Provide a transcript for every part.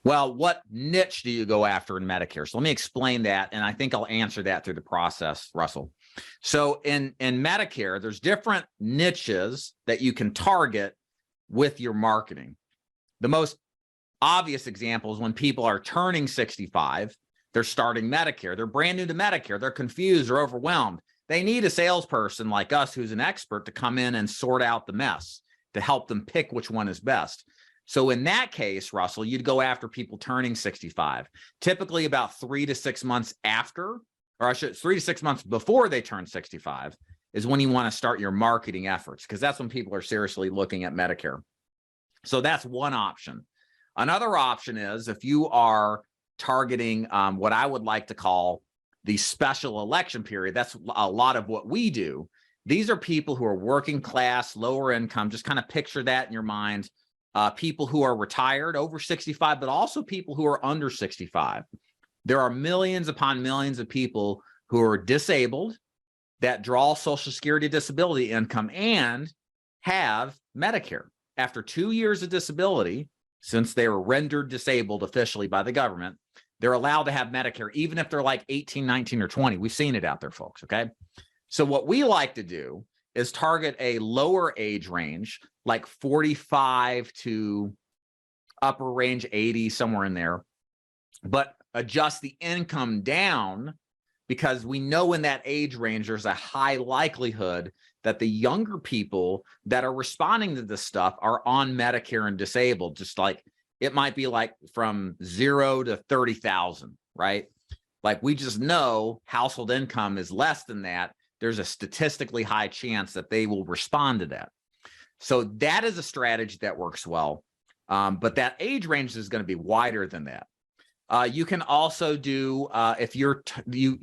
Well, what niche do you go after in Medicare? So let me explain that, and I think I'll answer that through the process, Russell. So in Medicare, there's different niches that you can target with your marketing. The most obvious example is when people are turning 65, they're starting Medicare. They're brand new to Medicare. They're confused or overwhelmed. They need a salesperson like us who's an expert to come in and sort out the mess, to help them pick which one is best. So in that case, Russell, you'd go after people turning 65, typically about 3 to 6 months after, or I should 3 to 6 months before they turn 65 is when you want to start your marketing efforts, because that's when people are seriously looking at Medicare. So that's one option. Another option is if you are targeting what I would like to call the special election period. That's a lot of what we do. These are people who are working class, lower income. Just kind of picture that in your mind. People who are retired over 65, but also people who are under 65. There are millions upon millions of people who are disabled that draw Social Security disability income and have Medicare. After 2 years of disability, since they were rendered disabled officially by the government, they're allowed to have Medicare, even if they're like 18, 19, or 20. We've seen it out there, folks, okay? So what we like to do is target a lower age range, like 45 to upper range 80, somewhere in there, but adjust the income down because we know in that age range, there's a high likelihood that the younger people that are responding to this stuff are on Medicare and disabled, just like it might be like from 0 to 30,000, right? Like we just know household income is less than that. There's a statistically high chance that they will respond to that. So that is a strategy that works well. But that age range is going to be wider than that. You can also do, if you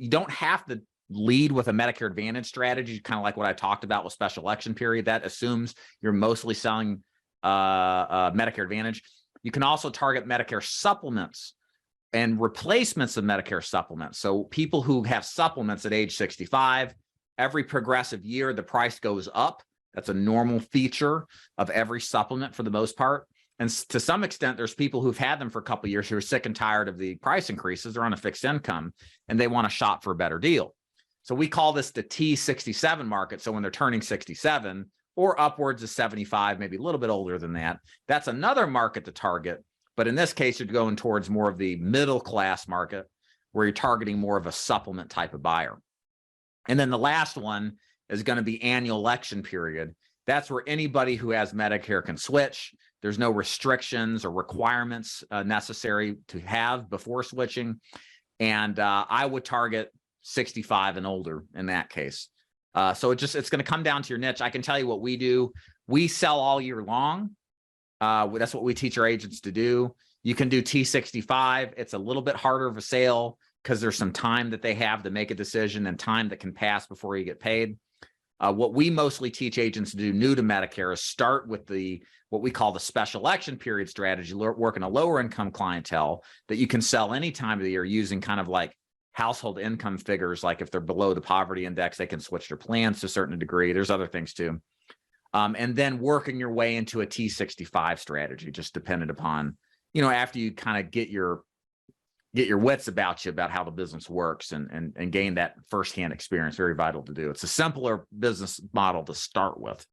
don't have to lead with a Medicare Advantage strategy, kind of like what I talked about with special election period. That assumes you're mostly selling Medicare Advantage. You can also target Medicare supplements and replacements of Medicare supplements. So people who have supplements at age 65, every progressive year, the price goes up. That's a normal feature of every supplement for the most part. And to some extent, there's people who've had them for a couple of years who are sick and tired of the price increases. They're on a fixed income and they want to shop for a better deal. So we call this the T67 market. So when they're turning 67 or upwards of 75, maybe a little bit older than that, that's another market to target. But in this case, you're going towards more of the middle class market where you're targeting more of a supplement type of buyer. And then the last one is going to be annual election period. That's where anybody who has Medicare can switch. There's no restrictions or requirements necessary to have before switching. And I would target 65 and older in that case. So it's going to come down to your niche. I can tell you what we do. We sell all year long. That's what we teach our agents to do. You can do T65. It's a little bit harder of a sale because there's some time that they have to make a decision and time that can pass before you get paid. What we mostly teach agents to do new to Medicare is start with what we call the special election period strategy, working a lower income clientele that you can sell any time of the year using kind of like household income figures. Like if they're below the poverty index, they can switch their plans to a certain degree. There's other things too. And then working your way into a T65 strategy, just dependent upon, after you kind of get your wits about you about how the business works and gain that firsthand experience. Very vital to do. It's a simpler business model to start with.